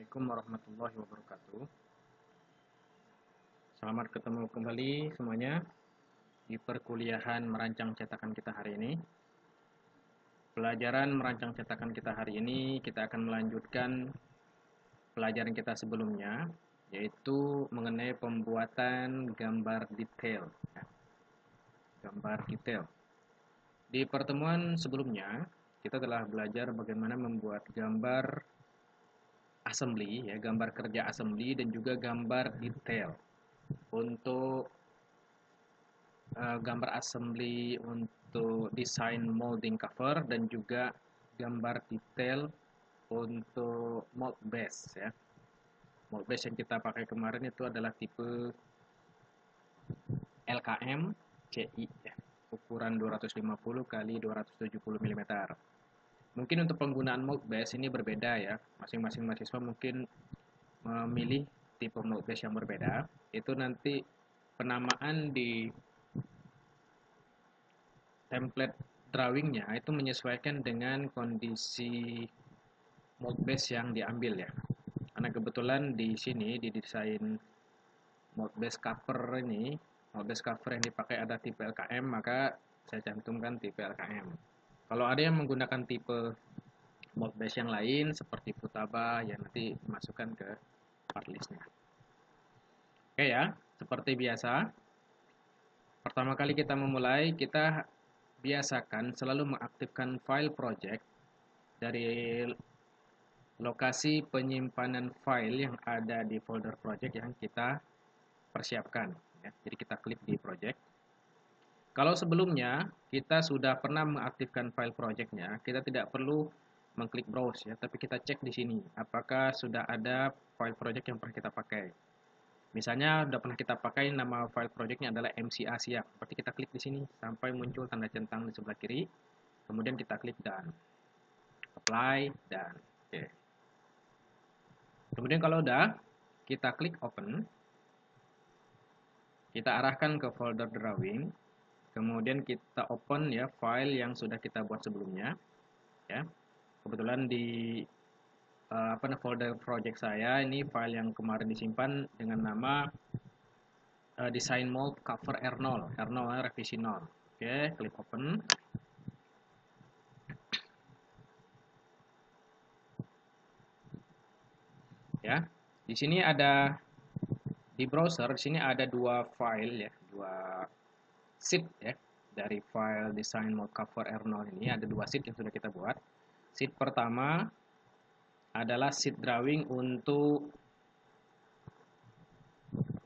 Assalamualaikum warahmatullahi wabarakatuh. Selamat ketemu kembali semuanya di perkuliahan merancang cetakan kita hari ini. Pelajaran merancang cetakan kita hari ini kita akan melanjutkan pelajaran kita sebelumnya, yaitu mengenai pembuatan gambar detail. Gambar detail. Di pertemuan sebelumnya kita telah belajar bagaimana membuat gambar assembly, ya, gambar kerja assembly dan juga gambar detail. Untuk gambar assembly untuk desain molding cover dan juga gambar detail untuk mold base, ya. Mold base yang kita pakai kemarin itu adalah tipe LKM CI, ya, ukuran 250 kali 270 mm. Mungkin untuk penggunaan mold base ini berbeda, ya. Masing-masing mahasiswa mungkin memilih tipe mold base yang berbeda. Itu nanti penamaan di template drawingnya itu menyesuaikan dengan kondisi mold base yang diambil, ya. Karena kebetulan di sini di desain mold base cover ini, mold base cover yang dipakai ada tipe LKM, maka saya cantumkan tipe LKM. Kalau ada yang menggunakan tipe mold base yang lain seperti Futaba, ya nanti masukkan ke part listnya. Oke, ya, seperti biasa. Pertama kali kita memulai, kita biasakan selalu mengaktifkan file project dari lokasi penyimpanan file yang ada di folder project yang kita persiapkan, ya. Jadi kita klik di project. Kalau sebelumnya kita sudah pernah mengaktifkan file projectnya, kita tidak perlu mengklik browse, ya, tapi kita cek di sini apakah sudah ada file project yang pernah kita pakai. Misalnya sudah pernah kita pakai, nama file projectnya adalah MCA siap. Berarti kita klik di sini sampai muncul tanda centang di sebelah kiri. Kemudian kita klik done, apply, dan oke. Kemudian kalau udah, kita klik open. Kita arahkan ke folder drawing. Kemudian kita open, ya, file yang sudah kita buat sebelumnya, ya. Kebetulan di folder project saya ini file yang kemarin disimpan dengan nama design mold cover R0, revisi 0. Oke, klik open. Ya, di sini ada di browser, di sini ada dua file, ya, dua sheet, ya, dari file design mold cover R0 ini ada dua sheet yang sudah kita buat. Sheet pertama adalah sheet drawing untuk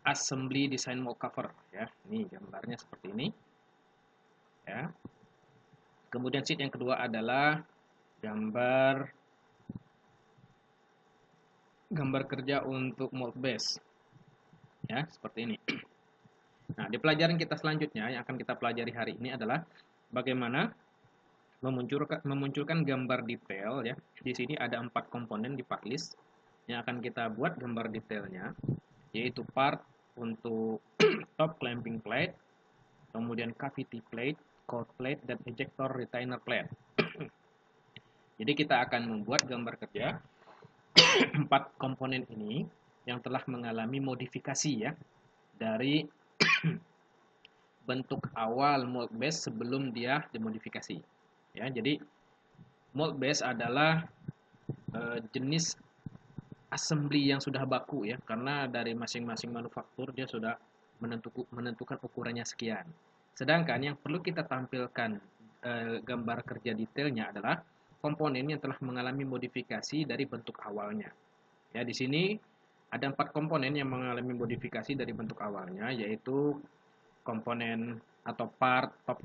assembly design mold cover, ya. Ini gambarnya seperti ini, ya. Kemudian sheet yang kedua adalah gambar kerja untuk mold base, ya, seperti ini. Nah, di pelajaran kita selanjutnya yang akan kita pelajari hari ini adalah bagaimana memunculkan gambar detail, ya. Di sini ada 4 komponen di part list yang akan kita buat gambar detailnya, yaitu part untuk top clamping plate, kemudian cavity plate, core plate, dan ejector retainer plate. Jadi kita akan membuat gambar kerja 4 komponen ini yang telah mengalami modifikasi, ya, dari bentuk awal mold base sebelum dia dimodifikasi, ya. Jadi mold base adalah jenis assembly yang sudah baku, ya, karena dari masing-masing manufaktur dia sudah menentukan ukurannya sekian. Sedangkan yang perlu kita tampilkan gambar kerja detailnya adalah komponen yang telah mengalami modifikasi dari bentuk awalnya. Ya, di sini ada 4 komponen yang mengalami modifikasi dari bentuk awalnya, yaitu komponen atau part top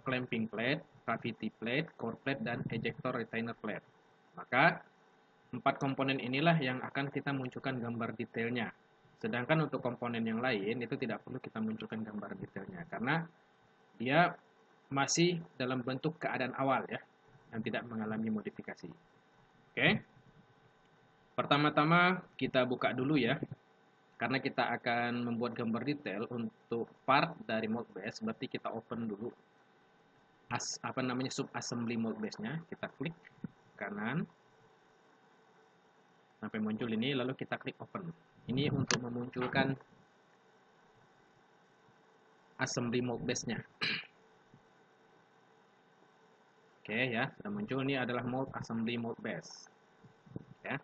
clamping plate, cavity plate, core plate, dan ejector retainer plate. Maka 4 komponen inilah yang akan kita munculkan gambar detailnya. Sedangkan untuk komponen yang lain itu tidak perlu kita munculkan gambar detailnya karena dia masih dalam bentuk keadaan awal, ya, yang tidak mengalami modifikasi. Oke. Pertama-tama kita buka dulu, ya. Karena kita akan membuat gambar detail untuk part dari mold base, berarti kita open dulu sub assembly mold base-nya. Kita klik kanan. sampai muncul ini, lalu kita klik open. Ini untuk memunculkan assembly mold base-nya. Oke ya, sudah muncul. Ini adalah mold assembly mold base. Ya.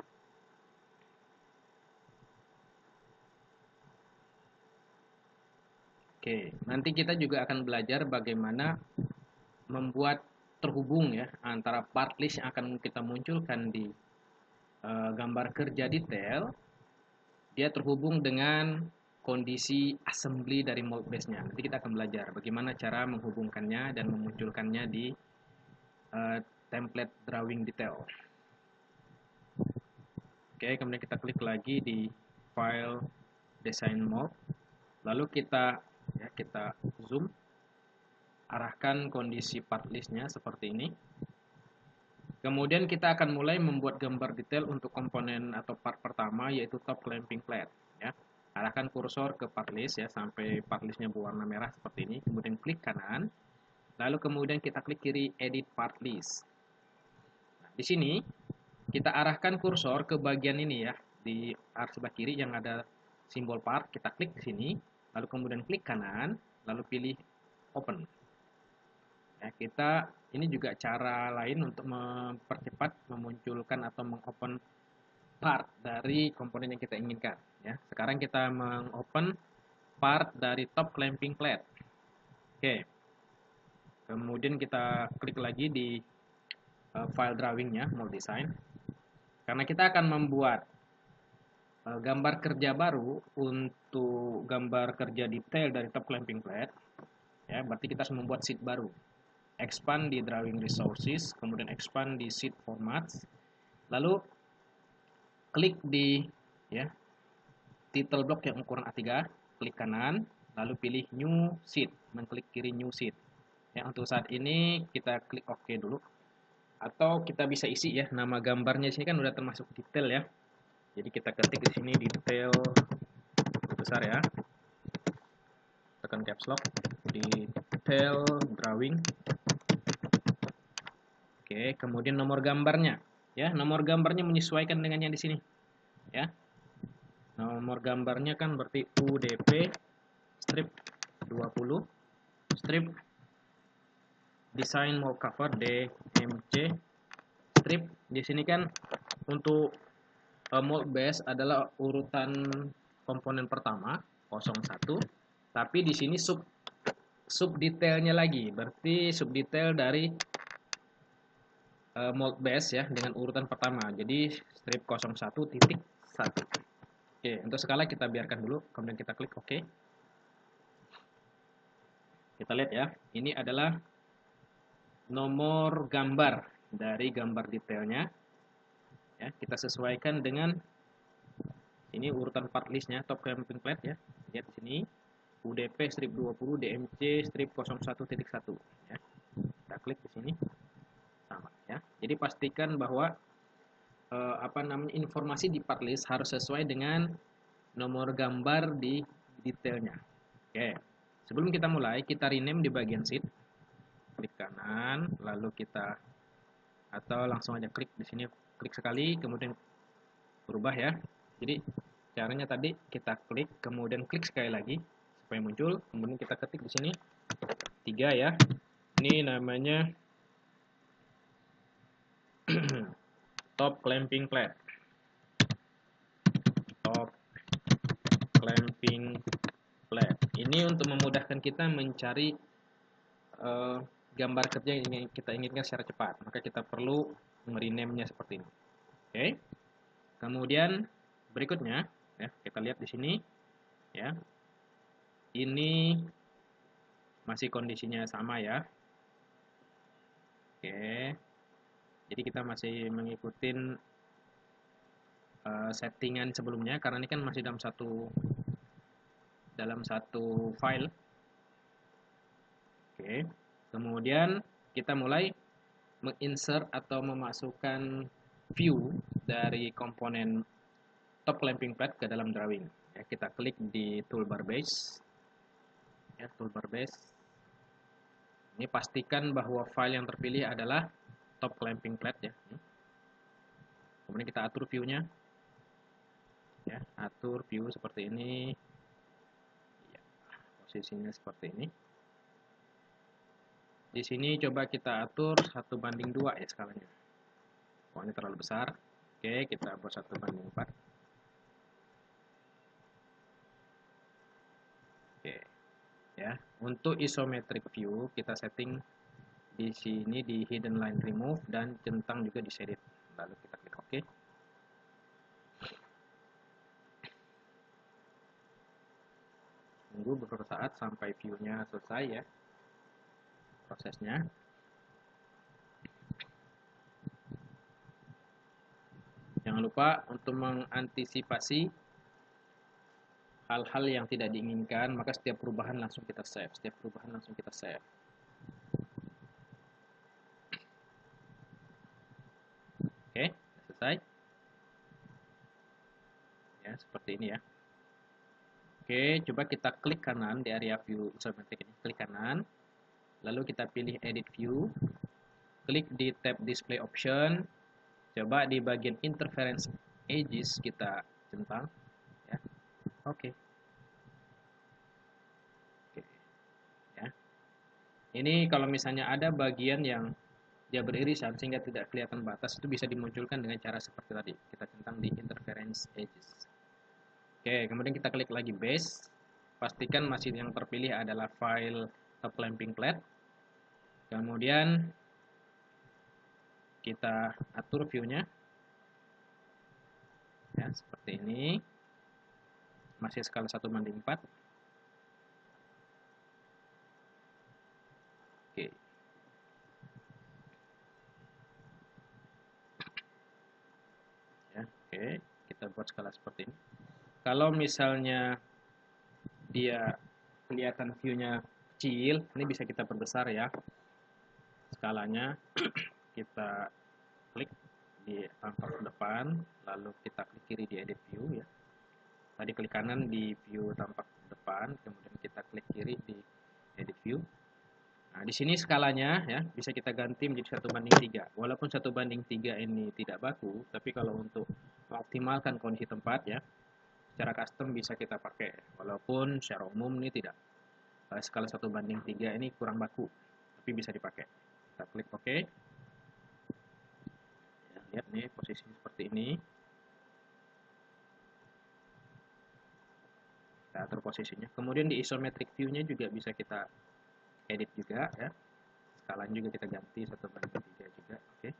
Oke, nanti kita juga akan belajar bagaimana membuat terhubung ya antara part list yang akan kita munculkan di gambar kerja detail, dia terhubung dengan kondisi assembly dari mold base-nya. Nanti kita akan belajar bagaimana cara menghubungkannya dan memunculkannya di template drawing detail. Oke, kemudian kita klik lagi di file design mode, lalu kita zoom, arahkan kondisi part list-nya seperti ini. Kemudian kita akan mulai membuat gambar detail untuk komponen atau part pertama, yaitu top clamping plate. Ya. Arahkan kursor ke part list ya sampai part list-nya berwarna merah seperti ini. Kemudian klik kanan, lalu kemudian kita klik kiri edit part list. Nah, di sini kita arahkan kursor ke bagian ini ya, di arah sebelah kiri yang ada simbol part. Kita klik di sini, lalu kemudian klik kanan, lalu pilih open. Ya, ini juga cara lain untuk mempercepat memunculkan atau mengopen part dari komponen yang kita inginkan. Ya, sekarang kita mengopen part dari top clamping plate. Oke. Kemudian kita klik lagi di file drawingnya, mau design. Karena kita akan membuat gambar kerja baru untuk gambar kerja detail dari top clamping plate. Ya, berarti kita harus membuat sheet baru. Expand di drawing resources, kemudian expand di sheet formats, lalu klik di ya title block yang ukuran A3, klik kanan, lalu pilih new sheet, mengklik kiri new sheet. Ya, untuk saat ini kita klik OK dulu, atau kita bisa isi ya nama gambarnya. Sini kan udah termasuk detail ya, jadi kita ketik di sini detail besar ya, tekan caps lock di detail drawing. Oke, kemudian nomor gambarnya. Ya, nomor gambarnya menyesuaikan dengan yang di sini. Ya. Nomor gambarnya kan berarti UDP strip 20 strip design mold cover DMC strip. Di sini kan untuk mold base adalah urutan komponen pertama 01, tapi di sini sub detailnya lagi. Berarti sub detail dari mold base ya dengan urutan pertama. Jadi strip 01.1. Oke, untuk skala kita biarkan dulu, kemudian kita klik OK. Kita lihat ya, ini adalah nomor gambar dari gambar detailnya. Ya, kita sesuaikan dengan ini urutan part listnya, top clamping plate ya. Lihat di sini, UDP strip 20, DMC strip 01.1 ya. Kita klik di sini. Sama ya. Jadi pastikan bahwa informasi di part list harus sesuai dengan nomor gambar di detailnya. Oke. Sebelum kita mulai, kita rename di bagian sheet. Klik kanan, lalu kita atau langsung aja klik di sini, klik sekali kemudian berubah ya. Jadi caranya tadi kita klik kemudian klik sekali lagi supaya muncul, kemudian kita ketik di sini 3 ya. Ini namanya top clamping plate. Top clamping plate. Ini untuk memudahkan kita mencari gambar kerja yang kita inginkan secara cepat. Maka kita perlu merename-nya seperti ini. Oke. Kemudian berikutnya ya, kita lihat di sini ya. Ini masih kondisinya sama ya. Oke. Jadi kita masih mengikuti settingan sebelumnya karena ini kan masih dalam satu file. Oke. Kemudian kita mulai menginsert atau memasukkan view dari komponen top clamping plate ke dalam drawing. Ya, kita klik di toolbar base. Ya, toolbar base. Ini pastikan bahwa file yang terpilih adalah top clamping plate ya. Kemudian kita atur view-nya. Ya, atur view seperti ini. Ya, posisinya seperti ini. Di sini coba kita atur 1:2 ya skalanya. Oh, ini terlalu besar. Oke, kita buat 1:4. Oke. Ya, untuk isometric view kita setting di sini di hidden line remove dan centang juga di shaded. Lalu kita klik OK. Tunggu beberapa saat sampai view-nya selesai ya prosesnya. Jangan lupa untuk mengantisipasi hal-hal yang tidak diinginkan, maka setiap perubahan langsung kita save. Setiap perubahan langsung kita save. Oke, selesai. Ya, seperti ini ya. Oke, coba kita klik kanan di area view isometric ini. Klik kanan, lalu kita pilih edit view. Klik di tab display option. Coba di bagian interference edges kita centang. Ya. Oke. Oke. Ya. Ini kalau misalnya ada bagian yang dia beririsan sehingga tidak kelihatan batas, itu bisa dimunculkan dengan cara seperti tadi. Kita centang di interference edges. Oke, kemudian kita klik lagi base. Pastikan masih yang terpilih adalah file top clamping plate. Kemudian kita atur view-nya. Ya, seperti ini. Masih skala 1:4. Oke. Ya, oke. Kita buat skala seperti ini. Kalau misalnya dia kelihatan view-nya kecil, ini bisa kita perbesar ya skalanya. Kita klik di tampak depan, lalu kita klik kiri di edit view ya. Tadi klik kanan di view tampak depan, kemudian kita klik kiri di edit view. Nah, di sini skalanya ya bisa kita ganti menjadi 1:3. Walaupun 1:3 ini tidak baku, tapi kalau untuk mengoptimalkan kondisi tempat ya, secara custom bisa kita pakai. Walaupun secara umum ini tidak. Skala 1:3 ini kurang baku, tapi bisa dipakai. Kita klik OK. Ya, lihat nih posisi seperti ini. Kita atur posisinya. Kemudian di isometric view-nya juga bisa kita edit juga ya. Skalanya juga kita ganti 1:3 juga. Oke.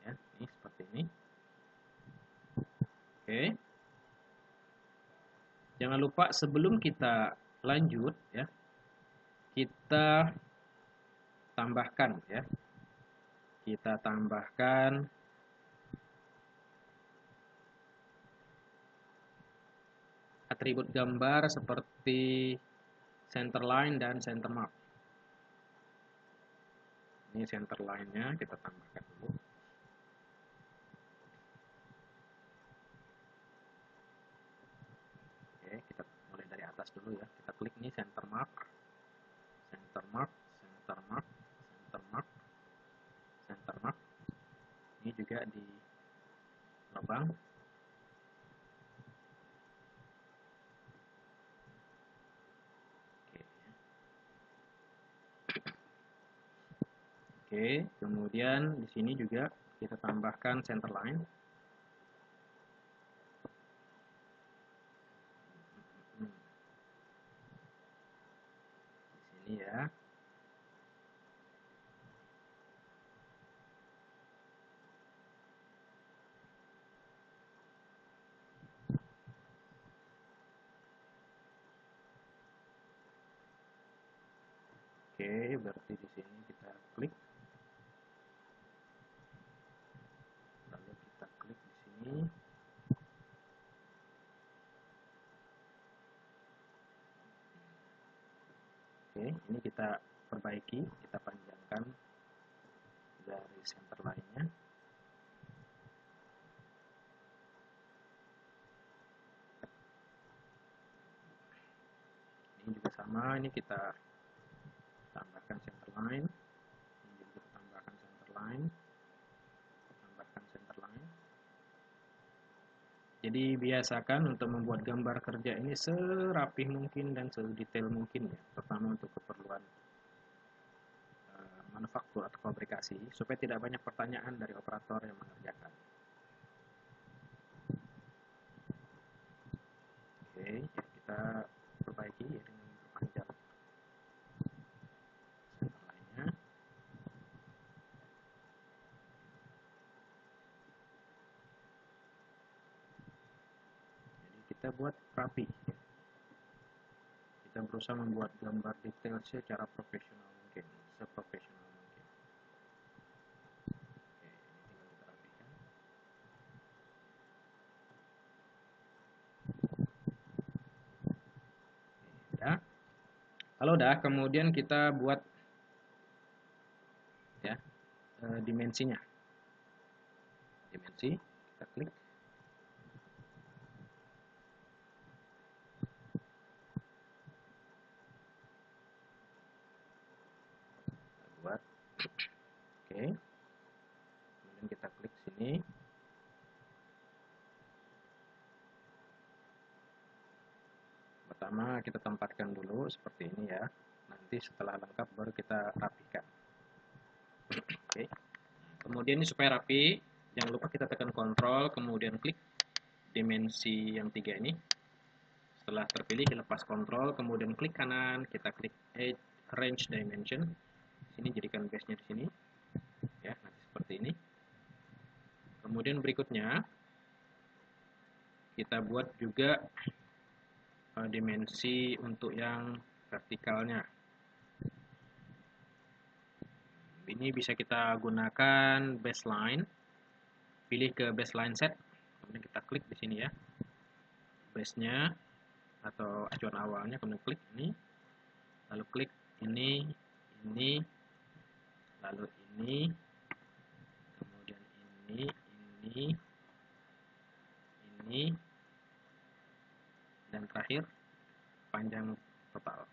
Ya, ini seperti ini. Oke. Jangan lupa sebelum kita lanjut ya, kita tambahkan ya. Kita tambahkan atribut gambar seperti center line dan center mark. Ini center line-nya kita tambahkan dulu. Oke, kita mulai dari atas dulu ya. Kita klik ini center mark, center mark, center mark, center mark, center mark. Ini juga di lubang. Oke, kemudian di sini juga kita tambahkan center line. Di sini ya. Oke, berarti di sini kita klik. Lalu kita klik di sini. Oke, ini kita perbaiki, kita panjangkan dari center line-nya. Ini juga sama, ini kita tambahkan center line. Ini juga kita tambahkan center line. Tambahkan center line. Jadi biasakan untuk membuat gambar kerja ini serapih mungkin dan sedetail mungkin ya, terutama untuk keperluan manufaktur atau fabrikasi, supaya tidak banyak pertanyaan dari operator yang mengerjakan. Oke, ya kita perbaiki ya dengan memperpanjang center lainnya. Jadi kita buat rapi. Ya. Kita berusaha membuat gambar detail secara profesional mungkin, seprofesional mungkin. Oke, ini tinggal kita rapikan. Oke, ya. Kalau udah, kemudian kita buat ya dimensinya. Dimensi, kita klik. Kita buat. Oke. Kemudian kita klik sini. Pertama kita tempatkan dulu seperti ini ya. Nanti setelah lengkap baru kita rapikan. Oke. Kemudian ini supaya rapi, jangan lupa kita tekan Ctrl, kemudian klik dimensi yang 3 ini. Setelah terpilih, kita lepas Ctrl, kemudian klik kanan, kita klik Arrange Dimension. Sini jadikan base-nya di sini. Ya, nanti seperti ini. Kemudian berikutnya kita buat juga dimensi untuk yang vertikalnya. Ini bisa kita gunakan baseline. Pilih ke baseline set, kemudian kita klik di sini ya. Base-nya atau acuan awalnya, kemudian klik ini, lalu klik ini, lalu ini, kemudian ini, dan terakhir panjang total.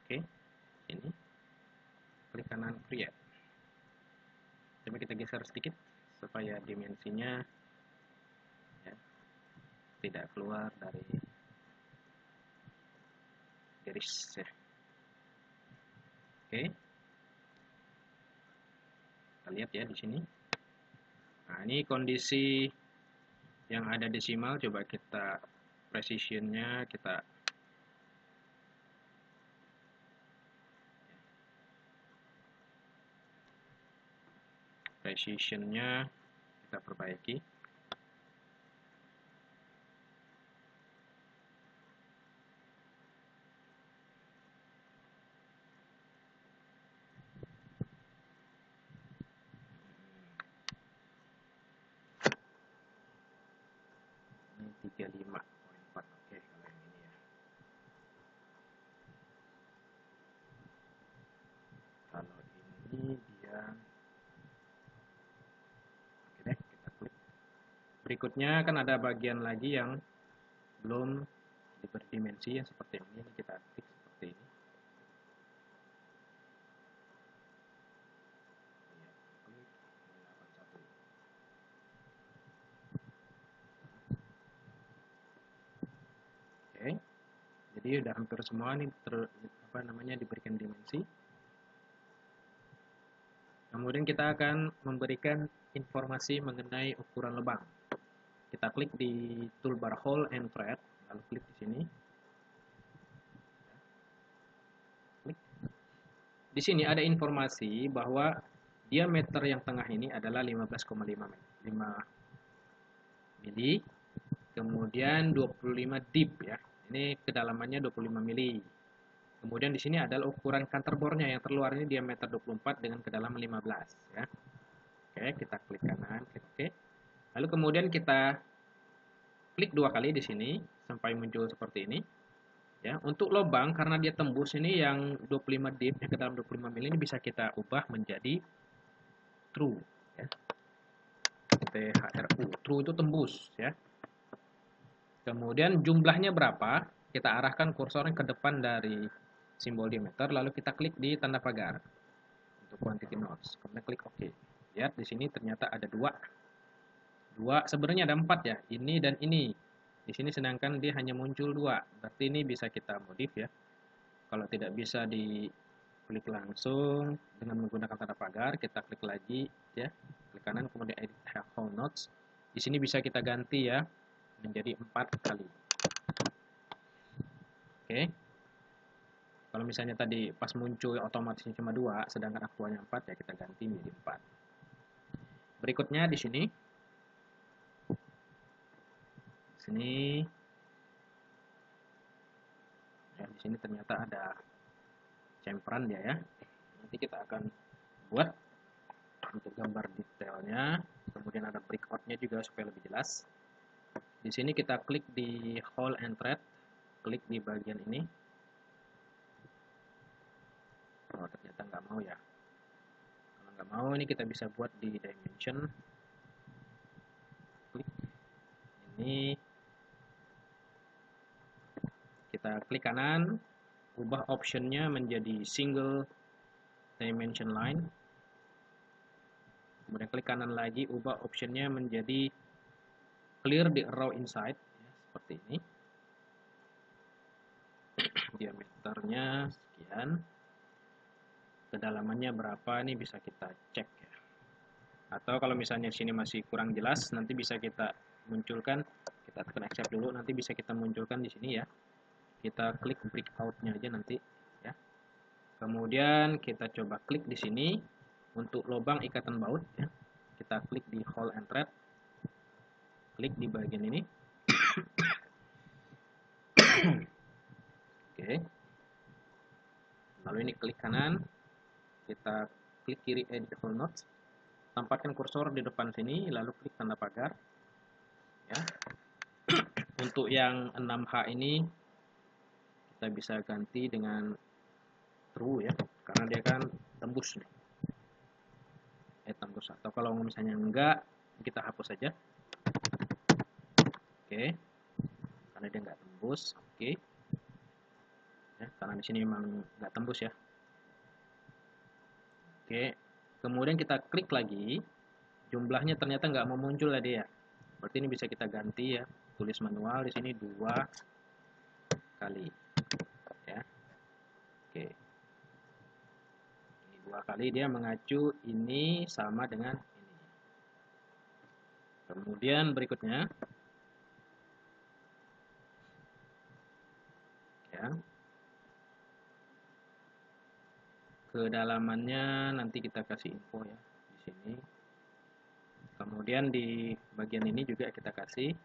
Oke, ini klik kanan create. Coba kita geser sedikit supaya dimensinya ya, tidak keluar dari garis ya. Oke, kita lihat ya di sini. Nah, ini kondisi yang ada desimal, coba kita precision-nya kita perbaiki. Ini 35.4. Oke, kalau yang ini ya. Kalau ini dia, oke deh, kita klik. Berikutnya kan ada bagian lagi yang belum diberi dimensi yang seperti ini kita klik seperti ini. Oke, jadi udah hampir semua nih diberikan dimensi. Kemudian kita akan memberikan informasi mengenai ukuran lubang. Kita klik di toolbar Hole and Thread, lalu klik di sini. Klik. Di sini ada informasi bahwa diameter yang tengah ini adalah 15,5 mili, kemudian 25 deep ya. Ini kedalamannya 25 mili. Kemudian di sini adalah ukuran counterbornya yang terluar ini diameter 24 dengan kedalaman 15 ya. Oke, kita klik kanan, klik oke. Lalu kemudian kita klik 2 kali di sini sampai muncul seperti ini. Ya, untuk lubang karena dia tembus ini yang 25 deep yang ke dalam 25 mili ini bisa kita ubah menjadi true ya. THRU, true itu tembus ya. Kemudian jumlahnya berapa? Kita arahkan kursornya ke depan dari simbol diameter, lalu kita klik di tanda pagar untuk quantity nodes, kemudian klik OK. Lihat di sini ternyata ada dua. Sebenarnya ada 4 ya, ini dan ini. Di sini sedangkan dia hanya muncul 2. Berarti ini bisa kita modif ya. Kalau tidak bisa diklik langsung dengan menggunakan tanda pagar, kita klik lagi ya. Klik kanan kemudian edit whole nodes. Di sini bisa kita ganti ya menjadi 4 kali. Oke. Kalau misalnya tadi pas muncul otomatisnya cuma 2, sedangkan aktualnya 4 ya kita ganti menjadi 4. Berikutnya di sini ya, di sini ternyata ada chamferan dia ya. Nanti kita akan buat untuk gambar detailnya. Kemudian ada breakout-nya juga supaya lebih jelas. Di sini kita klik di hole and thread, klik di bagian ini. Oh, ternyata nggak mau ya. Kalau nggak mau ini kita bisa buat di dimension. Klik ini. Kita klik kanan, ubah optionnya menjadi single dimension line. Kemudian klik kanan lagi, ubah optionnya menjadi clear the arrow inside ya, seperti ini. Diameternya sekian, kedalamannya berapa, ini bisa kita cek ya. Atau kalau misalnya sini masih kurang jelas, nanti bisa kita munculkan, kita tekan accept dulu, nanti bisa kita munculkan di sini ya. Kita klik breakout-nya aja nanti ya. Kemudian kita coba klik di sini untuk lubang ikatan baut ya. Kita klik di hole and thread, klik di bagian ini. Oke. Lalu ini klik kanan, kita klik kiri edit whole nodes, tempatkan kursor di depan sini, lalu klik tanda pagar ya. Untuk yang 6H ini kita bisa ganti dengan true ya, karena dia kan tembus nih. Tembus, atau kalau misalnya enggak, kita hapus saja. Oke. Karena dia enggak tembus, oke. Ya, karena di sini memang enggak tembus ya. Oke. Kemudian kita klik lagi, jumlahnya ternyata enggak mau muncul lah dia. Berarti ini bisa kita ganti ya, tulis manual di sini 2 kali. Ya. Oke. Ini 2 kali dia mengacu ini sama dengan ini. Kemudian berikutnya ya. Kedalamannya nanti kita kasih info ya di sini. Kemudian di bagian ini juga kita kasih.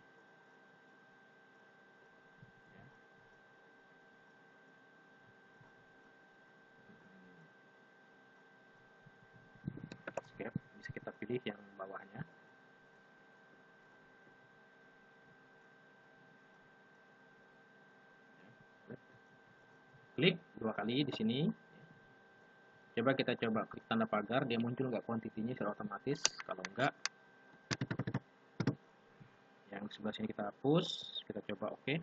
Escape, bisa kita pilih yang bawahnya. Klik 2 kali di sini. Coba kita klik tanda pagar, dia muncul nggak kuantitinya secara otomatis. Kalau enggak, yang sebelah sini kita hapus, kita coba oke.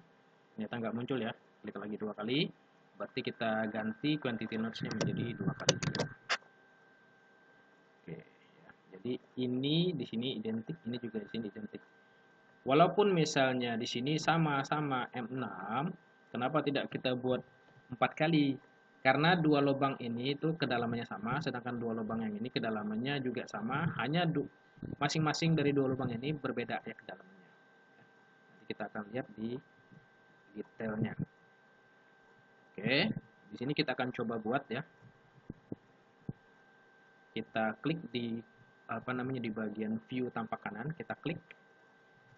Ternyata nggak muncul ya. Klik lagi 2 kali, berarti kita ganti quantity nodes-nya menjadi 2 kali juga. Oke, ya. Jadi ini di sini identik, ini juga di sini identik. Walaupun misalnya di sini sama-sama M6, kenapa tidak kita buat 4 kali? Karena 2 lubang ini itu kedalamannya sama, sedangkan 2 lubang yang ini kedalamannya juga sama, hanya masing-masing dari 2 lubang ini berbeda ya kedalamannya. Nanti kita akan lihat di detailnya. Oke, di sini kita akan coba buat ya. Kita klik di di bagian view tampak kanan, kita klik.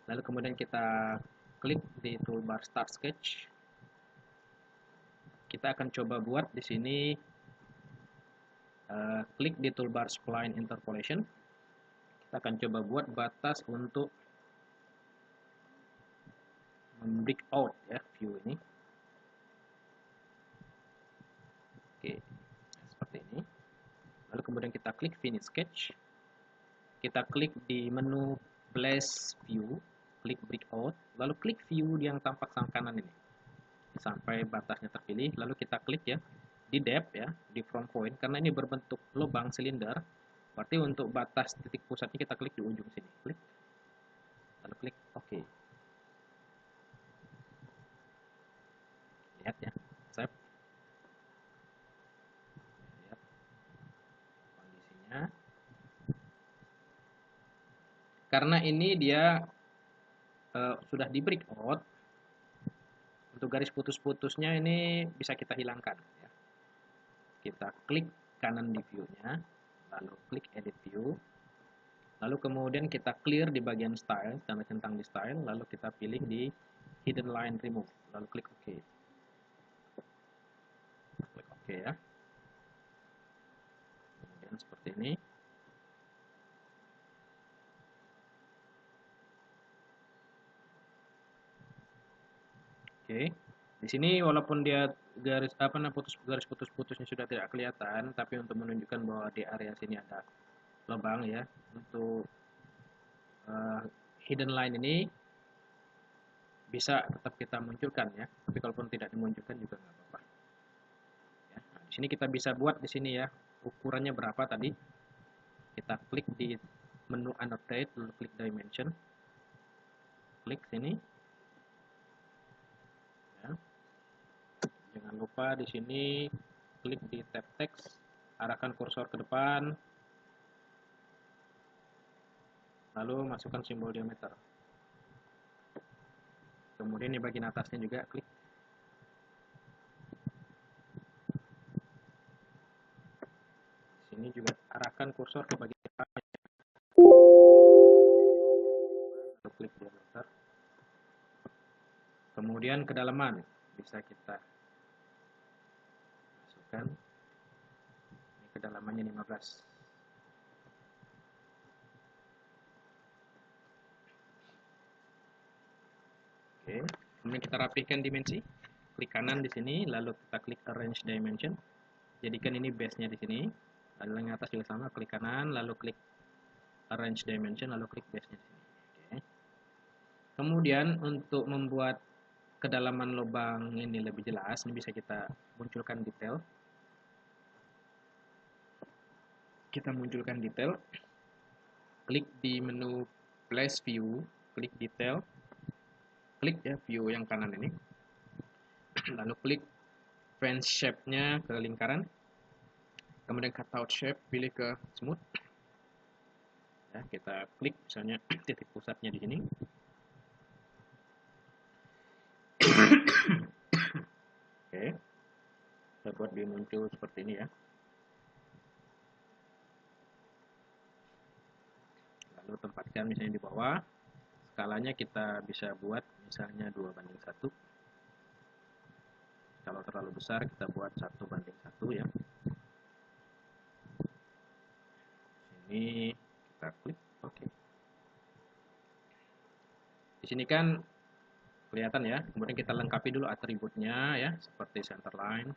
Lalu kemudian kita klik di toolbar Start Sketch. Kita akan coba buat di sini, klik di toolbar Spline Interpolation. Kita akan coba buat batas untuk break out ya view ini. Oke, seperti ini. Lalu kemudian kita klik Finish Sketch. Kita klik di menu Place View, klik Breakout, lalu klik View yang tampak sang kanan ini sampai batasnya terpilih. Lalu kita klik ya di depth ya, di front point, karena ini berbentuk lubang silinder, Berarti untuk batas titik pusatnya kita klik di ujung sini, klik, lalu klik OK. Lihat ya, save. Lihat kondisinya. Karena ini dia sudah di breakout, untuk garis putus-putusnya ini bisa kita hilangkan ya. Kita klik kanan di view-nya, lalu klik edit view, lalu kemudian kita clear di bagian style, tanda centang di style, lalu kita pilih di hidden line remove, lalu klik OK. Klik OK ya. Kemudian seperti ini. Oke. Di sini walaupun dia garis putus-putusnya sudah tidak kelihatan, tapi untuk menunjukkan bahwa di area sini ada lubang ya, untuk hidden line ini bisa tetap kita munculkan ya. Tapi kalaupun tidak dimunculkan juga nggak apa-apa. Ya. Nah, di sini kita bisa buat di sini ya, ukurannya berapa tadi. Kita klik di menu annotate, lalu klik dimension, klik sini. Ya. Jangan lupa di sini klik di tab text, arahkan kursor ke depan, lalu masukkan simbol diameter. Kemudian di bagian atasnya juga klik. Sini juga arahkan kursor ke bagian depan. Lalu klik diameter. Kemudian kedalaman bisa kita masukkan. Ini kedalamannya 15. Oke, kemudian kita rapihkan dimensi. Klik kanan di sini, lalu kita klik arrange dimension. Jadikan ini base-nya di sini. Lalu yang atas juga sama, klik kanan, lalu klik arrange dimension, lalu klik base-nya di sini. Oke. Kemudian untuk membuat kedalaman lubang ini lebih jelas, ini bisa kita munculkan detail. Kita munculkan detail. Klik di menu place view, klik detail. Klik ya view yang kanan ini. Lalu klik fence shape-nya ke lingkaran. Kemudian cutout shape pilih ke smooth. Ya, kita klik misalnya titik pusatnya di sini. Oke. Kita buat dia muncul seperti ini ya. Lalu tempatkan misalnya di bawah. Skalanya kita bisa buat misalnya 2:1. Kalau terlalu besar kita buat 1:1 ya. Sini kita klik OK. Di sini kan kelihatan ya. Kemudian kita lengkapi dulu atributnya ya, seperti center line.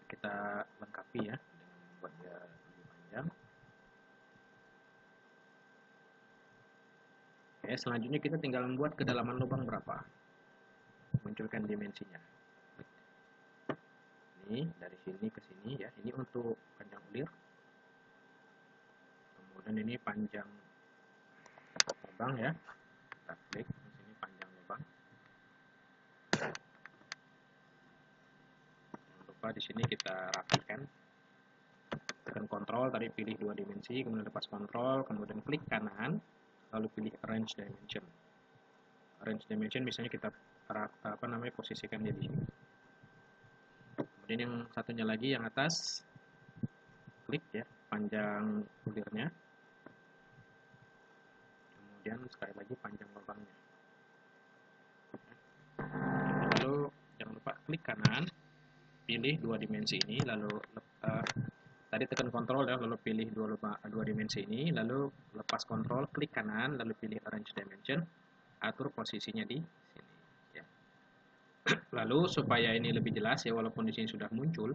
Kita lengkapi ya dengan membuat dia lebih panjang. Oke, selanjutnya kita tinggal membuat kedalaman lubang berapa. Munculkan dimensinya. Ini dari sini ke sini ya. Ini untuk panjang ulir. Kemudian ini panjang lubang ya. Kita klik di sini panjang lubang. Jangan lupa di sini kita rapikan. Tekan kontrol, tadi pilih 2 dimensi, kemudian lepas kontrol, kemudian klik kanan, lalu pilih arrange dimension. Arrange dimension misalnya kita posisikan dia di sini. Kemudian yang satunya lagi yang atas, klik ya panjang ulirnya. Kemudian sekali lagi panjang lubangnya. Lalu jangan lupa klik kanan, pilih 2 dimensi ini, lalu tadi tekan kontrol ya, lalu pilih 2 dimensi ini, lalu lepas kontrol, klik kanan, lalu pilih arrange dimension, atur posisinya di sini. Ya. Lalu supaya ini lebih jelas ya, walaupun di sini sudah muncul,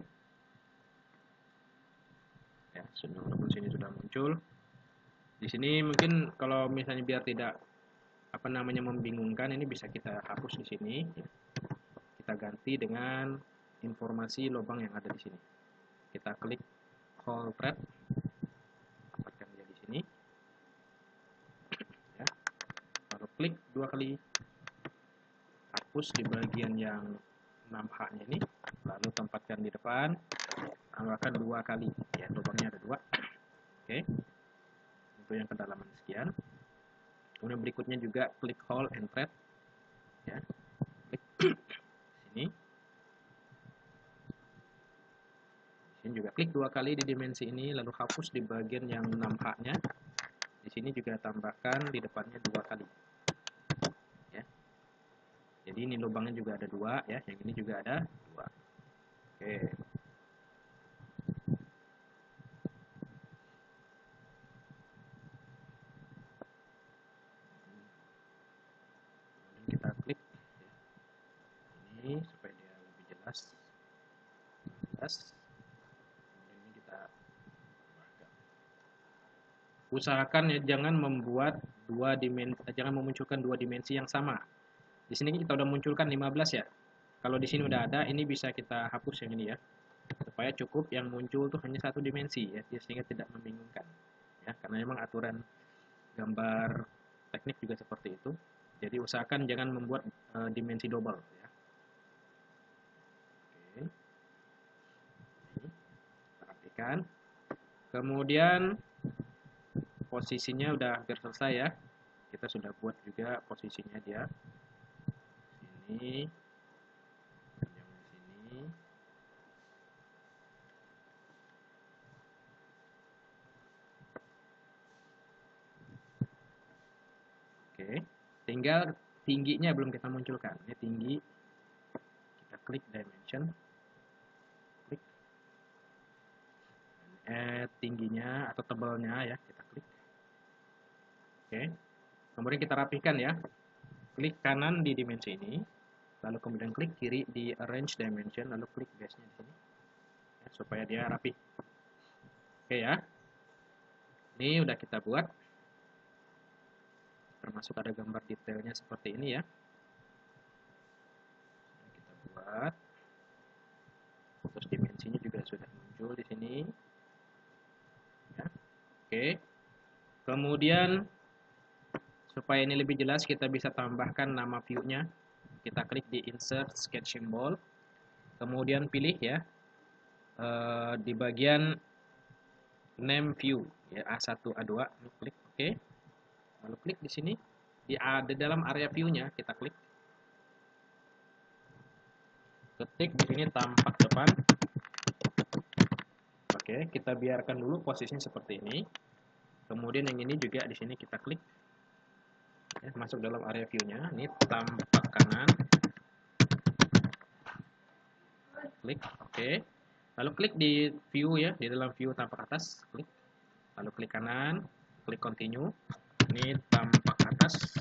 ya, walaupun sini sudah muncul, di sini mungkin kalau misalnya biar tidak membingungkan, ini bisa kita hapus di sini. Ya. kita ganti dengan informasi lubang yang ada di sini. Kita klik hole thread, dapatkan dia di sini. Ya. Lalu klik 2 kali, hapus di bagian yang 6H-nya ini, lalu tempatkan di depan, tambahkan 2 kali, ya lubangnya ada 2. Oke, untuk yang kedalaman sekian. Kemudian berikutnya juga klik hole and thread, ya, klik sini. Sini juga klik 2 kali di dimensi ini, lalu hapus di bagian yang 6H-nya. Di sini juga tambahkan di depannya 2 kali. Ya. Jadi ini lubangnya juga ada 2, ya, yang ini juga ada 2. Oke. Kemudian kita klik ya, ini supaya dia lebih jelas. Kemudian ini kita tambahkan. Usahakan ya jangan membuat jangan memunculkan 2 dimensi yang sama. Di sini kita udah munculkan 15 ya. Kalau di sini udah ada, ini bisa kita hapus yang ini ya. Supaya cukup yang muncul tuh hanya 1 dimensi ya, sehingga tidak membingungkan. Ya, karena memang aturan gambar teknik juga seperti itu. Jadi usahakan jangan membuat dimensi double ya. Oke. Perhatikan. Kemudian posisinya udah hampir selesai ya. Kita sudah buat juga posisinya dia. Sini. Yang sini. Oke. Tinggal tingginya belum kita munculkan. Ini tinggi. Kita klik dimension. Klik. Tingginya atau tebalnya ya, kita klik. Oke. Kemudian kita rapihkan ya. Klik kanan di dimensi ini, lalu kemudian klik kiri di arrange dimension, lalu klik base-nya di sini. Ya, supaya dia rapi. Oke ya. Ini udah kita buat. Termasuk ada gambar detailnya seperti ini ya. Kita buat. Terus dimensinya juga sudah muncul di sini. Ya. Oke. Kemudian supaya ini lebih jelas, kita bisa tambahkan nama view-nya. Kita klik di insert sketch symbol. Kemudian pilih ya di bagian name view ya, A1, A2, klik oke. Lalu klik di sini di dalam area view-nya kita klik. Ketik di sini tampak depan. Oke, kita biarkan dulu posisinya seperti ini. Kemudian yang ini juga di sini kita klik. Ya, masuk dalam area view-nya. Ini tampak kanan. Klik oke. Lalu klik di view ya, di dalam view tampak atas, klik. Lalu klik kanan, klik continue. Ini tampak atas.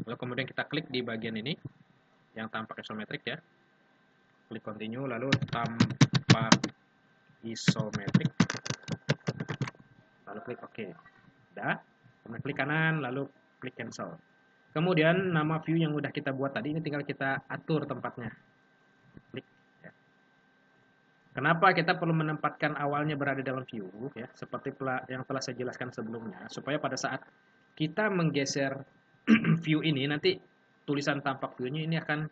Lalu kemudian kita klik di bagian ini yang tampak isometrik ya. Klik continue, lalu tampak isometrik. Lalu klik OK. Udah. Kemudian klik kanan, lalu klik cancel. Kemudian nama view yang udah kita buat tadi ini tinggal kita atur tempatnya. Klik. Ya. Kenapa kita perlu menempatkan awalnya berada dalam view ya, seperti yang telah saya jelaskan sebelumnya, supaya pada saat kita menggeser view ini nanti tulisan tampak view-nya ini akan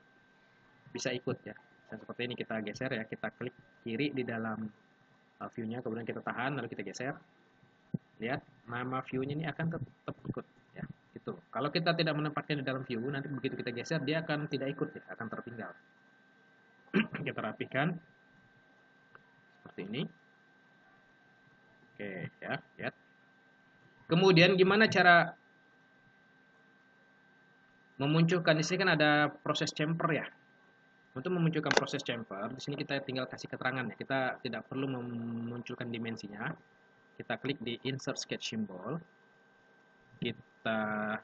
bisa ikut ya. Dan seperti ini kita geser ya, kita klik kiri di dalam view-nya, kemudian kita tahan lalu kita geser. Lihat, nama view-nya ini akan tetap ikut ya. Gitu. Kalau kita tidak menempatkan di dalam view, nanti begitu kita geser dia akan tidak ikut ya, akan tertinggal. Kita rapihkan seperti ini. Oke ya, lihat. Kemudian gimana cara memunculkan? Di sini kan ada proses chamfer ya. Untuk memunculkan proses chamfer, di sini kita tinggal kasih keterangan ya. Kita tidak perlu memunculkan dimensinya. Kita klik di insert sketch symbol. Kita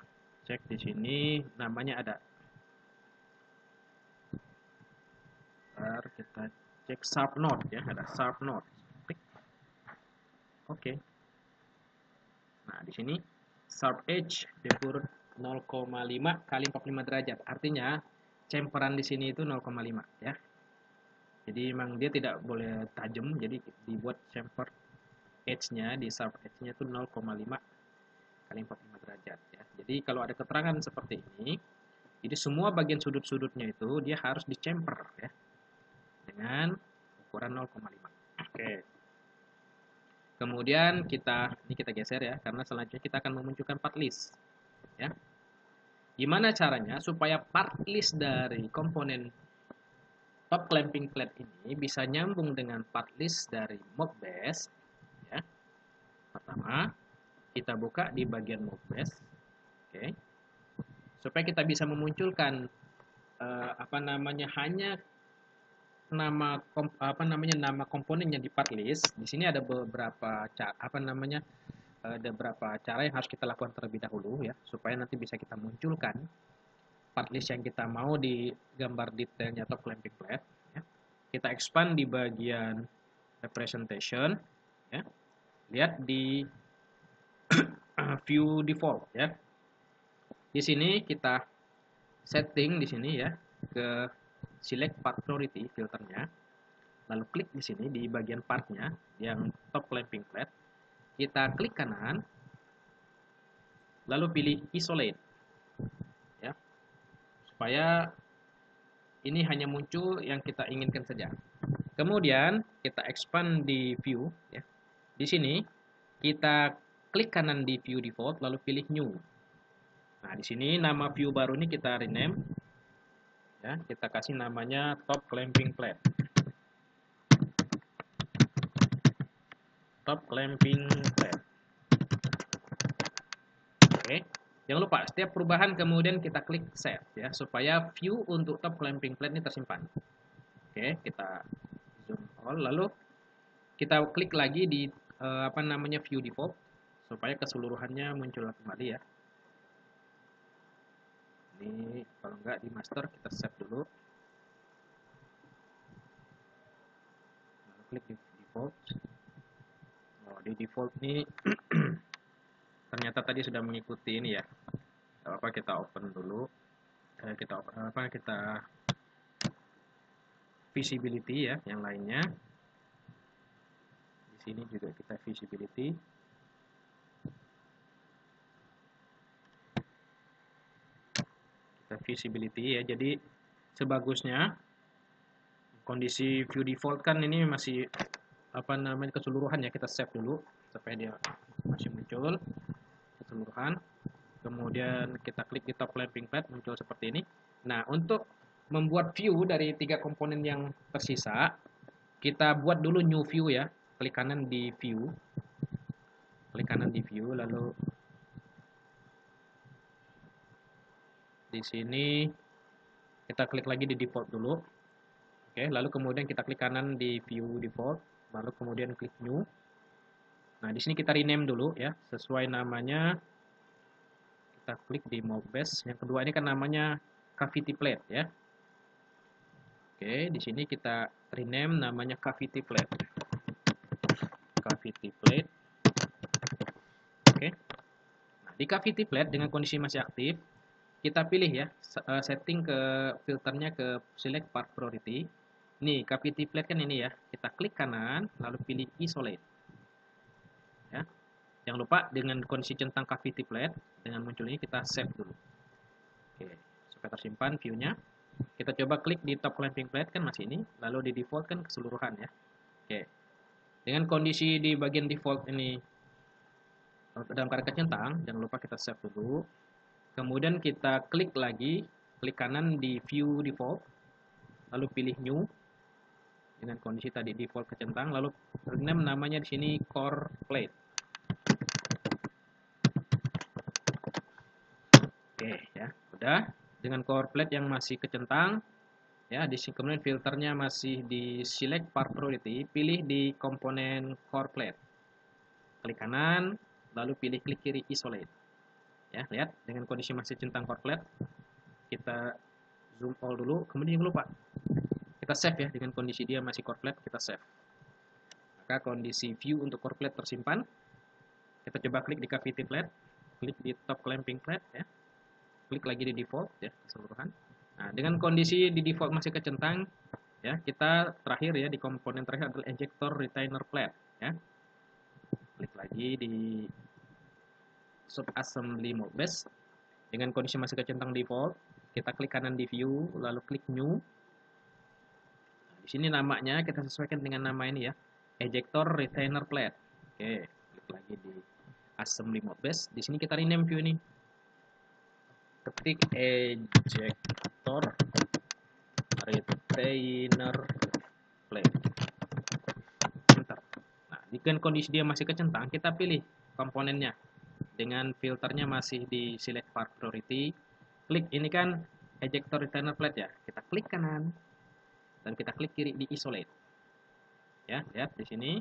cek di sini namanya ada. Ntar kita cek sharp node ya, ada sharp node. Klik. Oke. Nah, di sini sharp edge depurred 0,5 kali 45 derajat. Artinya chamferan di sini itu 0,5 ya. Jadi memang dia tidak boleh tajam, jadi dibuat chamfer edge-nya di sharp edge-nya itu 0,5 kali 45 derajat ya. Jadi kalau ada keterangan seperti ini, jadi semua bagian sudut-sudutnya itu dia harus dichamfer ya dengan ukuran 0,5. Oke. Kemudian ini kita geser ya, karena selanjutnya kita akan memunculkan part list ya. Gimana caranya supaya part list dari komponen top clamping plate ini bisa nyambung dengan part list dari mock base ya. Pertama, kita buka di bagian mock base. Oke. Supaya kita bisa memunculkan hanya nama komponennya di part list. Di sini ada beberapa cara yang harus kita lakukan terlebih dahulu ya, supaya nanti bisa kita munculkan part list yang kita mau di gambar detailnya top clamping plate ya. Kita expand di bagian representation ya. Lihat di view default ya. Di sini kita setting di sini ya ke select part priority filternya. Lalu klik di sini di bagian partnya yang top clamping plate. Kita klik kanan. Lalu pilih isolate. Ya. Supaya ini hanya muncul yang kita inginkan saja. Kemudian kita expand di view ya. Di sini kita klik kanan di view default lalu pilih new. Nah, di sini nama view baru ini kita rename ya, kita kasih namanya top clamping plate. Top clamping plate. Oke. Jangan lupa setiap perubahan kemudian kita klik save ya, supaya view untuk top clamping plate ini tersimpan. Oke, kita zoom all lalu kita klik lagi di view default supaya keseluruhannya muncul kembali ya. Ini kalau enggak di master kita save dulu. Lalu klik di default. Oh, di default ini ternyata tadi sudah mengikuti ini ya. Kita open dulu. Kita visibility ya, yang lainnya. Di sini juga kita visibility. Kita visibility ya. Jadi sebagusnya kondisi view default kan ini masih keseluruhan ya, kita save dulu supaya dia masih muncul keseluruhan. Kemudian kita klik di top clamping plate, muncul seperti ini. Nah, untuk membuat view dari 3 komponen yang tersisa, kita buat dulu new view ya. Klik kanan di view. Klik kanan di view, lalu di sini kita klik lagi di default dulu. Oke, lalu kemudian kita klik kanan di view default, lalu kemudian klik new. Nah, di sini kita rename dulu ya, sesuai namanya. Kita klik di mock base. Yang kedua ini kan namanya cavity plate ya. Oke, di sini kita rename namanya cavity plate. Cavity plate. Oke. Nah, di cavity plate dengan kondisi masih aktif, kita pilih ya, setting ke filternya ke select part priority. Nih, cavity plate kan ini ya. Kita klik kanan, lalu pilih isolate. Ya. Jangan lupa dengan kondisi centang cavity plate, dengan muncul ini kita save dulu. Oke, supaya tersimpan view-nya. Kita coba klik di top clamping plate kan masih ini, lalu di default kan keseluruhan ya. Oke. Dengan kondisi di bagian default ini dalam keadaan kecentang, jangan lupa kita save dulu. Kemudian kita klik lagi, klik kanan di view default, lalu pilih new. Dengan kondisi tadi default kecentang, lalu rename namanya di sini core plate. Oke ya, udah. Dengan core plate yang masih kecentang, ya di sini kemudian filternya masih di select part priority, pilih di komponen core plate. Klik kanan, lalu pilih klik kiri isolate. Ya, lihat dengan kondisi masih centang core plate. Kita zoom all dulu, kemudian jangan lupa kita save ya, dengan kondisi dia masih core plate kita save. Maka kondisi view untuk core plate tersimpan. Kita coba klik di cavity plate, klik di top clamping plate ya. klik lagi di default ya, keseluruhan. Nah, dengan kondisi di default masih kecentang, ya, kita terakhir ya di komponen terakhir adalah ejector retainer plate, ya. Klik lagi di subassembly modbus dengan kondisi masih kecentang default, kita klik kanan di view, lalu klik new. Di sini namanya kita sesuaikan dengan nama ini ya, ejector retainer plate. Oke, klik lagi di assembly modbus. Di sini kita rename view ini. Ketik ejector retainer plate. Enter. Nah, dengan kondisi dia masih kecentang, kita pilih komponennya. Dengan filternya masih di select part priority. Klik ini kan ejector retainer plate ya. Kita klik kanan dan kita klik kiri di isolate. Ya, lihat di sini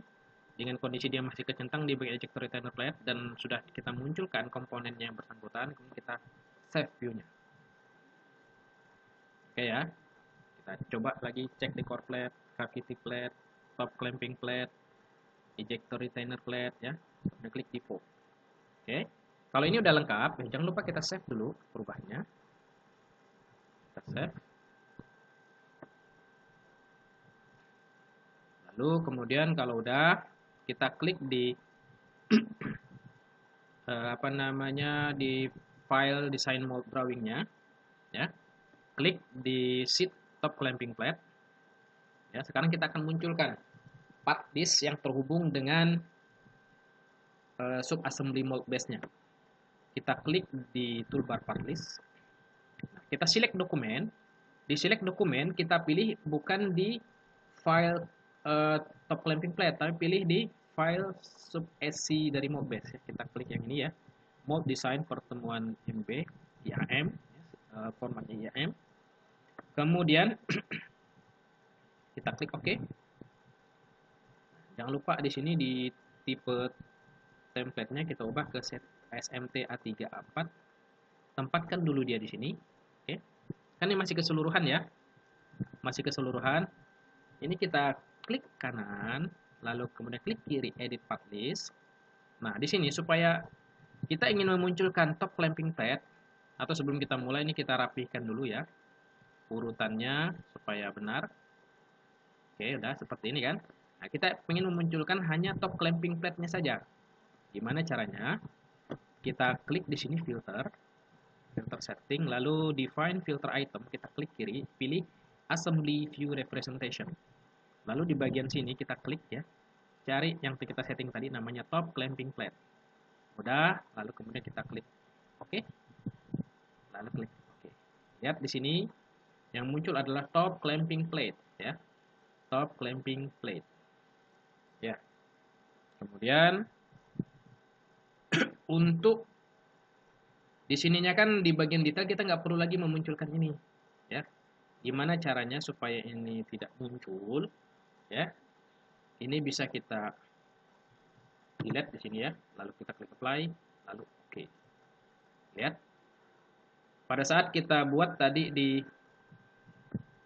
dengan kondisi dia masih kecentang di bagian ejector retainer plate dan sudah kita munculkan komponennya yang bersangkutan, kemudian kita save view-nya. Oke ya. Kita coba lagi cek di core plate, cavity plate, top clamping plate, ejector retainer plate ya. Kemudian klik default. Oke. Kalau ini udah lengkap, jangan lupa kita save dulu perubahannya. Kita save. Lalu kemudian kalau udah, kita klik di di file design mold drawingnya, ya. Klik di sheet top clamping plate. Ya, sekarang kita akan munculkan part disk yang terhubung dengan subassembly mold base-nya. Kita klik di toolbar part list. Nah, kita select dokumen. Di select dokumen kita pilih bukan di file top clamping plate, tapi pilih di file sub-sc dari mold base. Kita klik yang ini ya, mold design pertemuan MB IAM, formatnya IAM. Kemudian kita klik OK. Jangan lupa di sini di tipe template-nya kita ubah ke SMT A3A4. Tempatkan dulu dia di sini. Oke. Kan ini masih keseluruhan ya. Masih keseluruhan. Ini kita klik kanan, lalu kemudian klik kiri edit part list. Nah, di sini supaya kita ingin memunculkan top clamping plate, atau sebelum kita mulai ini kita rapihkan dulu ya urutannya supaya benar. Oke, udah seperti ini kan. Nah, kita ingin memunculkan hanya top clamping plate-nya saja. Gimana caranya? Kita klik di sini filter setting, lalu define filter item, kita klik kiri, pilih assembly view representation. Lalu di bagian sini kita klik ya, cari yang kita setting tadi namanya top clamping plate. Udah, lalu kemudian kita klik OK. Lalu klik OK. Lihat di sini yang muncul adalah top clamping plate ya. Top clamping plate. Ya. Kemudian untuk di sininya kan di bagian detail kita nggak perlu lagi memunculkan ini ya. Gimana caranya supaya ini tidak muncul ya? Ini bisa kita delete di sini ya, lalu kita klik apply, lalu OK. Lihat. Pada saat kita buat tadi di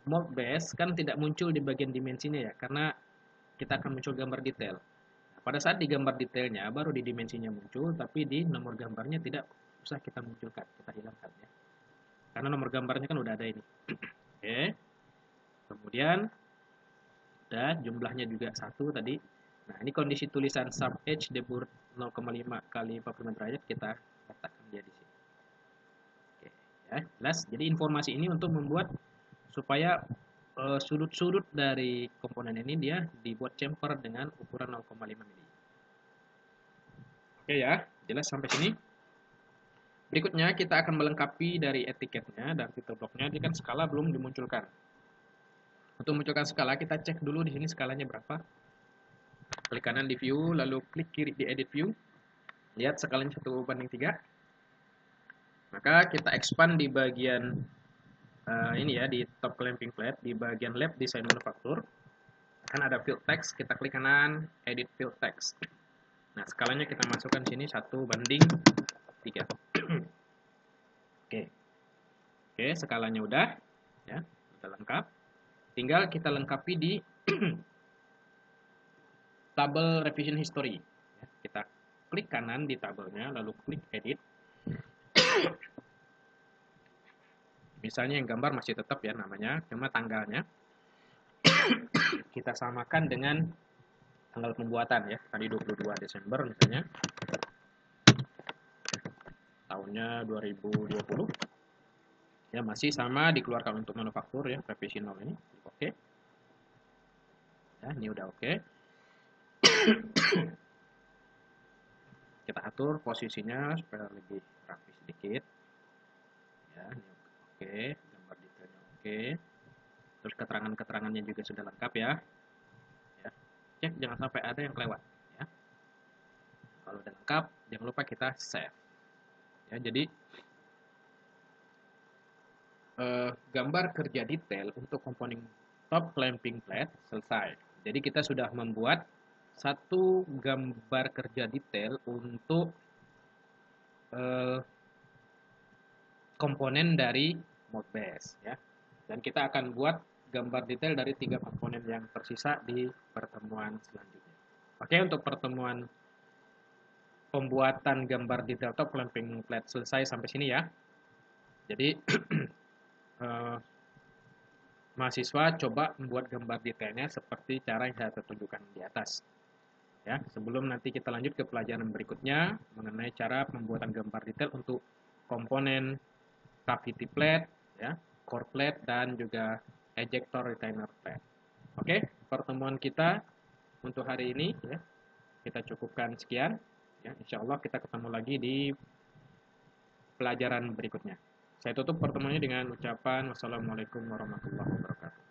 mold base kan tidak muncul di bagian dimensinya ya, karena kita akan muncul gambar detail. Pada saat di gambar detailnya baru di dimensinya muncul, tapi di nomor gambarnya tidak usah kita munculkan, kita hilangkan ya. Karena nomor gambarnya kan udah ada ini. Oke. Kemudian udah jumlahnya juga 1 tadi. Nah, ini kondisi tulisan sub edge debur 0,5 kali 45 derajat kita letakkan dia di sini. Oke, ya, jelas. Jadi informasi ini untuk membuat supaya sudut-sudut dari komponen ini dia dibuat chamfer dengan ukuran 0,5 mm. Oke ya, jelas sampai sini. Berikutnya kita akan melengkapi dari etiketnya dan title blocknya. Ini kan skala belum dimunculkan. Untuk munculkan skala kita cek dulu di sini skalanya berapa. Klik kanan di view, lalu klik kiri di edit view. Lihat skalanya 1:3. Maka kita expand di bagian ini ya, di top clamping plate, di bagian lab design manufacture. Kan ada field text, kita klik kanan, edit field text. Nah, skalanya kita masukkan sini 1:3. Oke. Oke, skalanya udah ya, udah lengkap. Tinggal kita lengkapi di tabel revision history. Kita klik kanan di tabelnya, lalu klik edit. Misalnya yang gambar masih tetap ya namanya, cuma tanggalnya kita samakan dengan tanggal pembuatan ya. Tadi 22 Desember misalnya. Tahunnya 2020. Ya, masih sama dikeluarkan untuk manufaktur ya, revisional ini. Oke. Ya, ini udah oke. Kita atur posisinya supaya lebih rapi sedikit. Ya, ini oke, gambar detailnya oke. Terus keterangan-keterangannya juga sudah lengkap ya. Ya. Cek jangan sampai ada yang kelewat ya. Kalau udah lengkap, jangan lupa kita save. Ya, jadi gambar kerja detail untuk komponen top clamping plate selesai. Jadi kita sudah membuat satu gambar kerja detail untuk komponen dari Modbus ya. Dan kita akan buat gambar detail dari 3 komponen yang tersisa di pertemuan selanjutnya. Oke, untuk pertemuan pembuatan gambar detail top clamping plate selesai sampai sini ya. Jadi mahasiswa coba membuat gambar detailnya seperti cara yang saya tunjukkan di atas. Ya, sebelum nanti kita lanjut ke pelajaran berikutnya mengenai cara pembuatan gambar detail untuk komponen cavity plate, ya, core plate dan juga ejector retainer plate. Oke, pertemuan kita untuk hari ini ya, kita cukupkan sekian. Ya, insya Allah kita ketemu lagi di pelajaran berikutnya. Saya tutup pertemuannya dengan ucapan wassalamualaikum warahmatullahi wabarakatuh.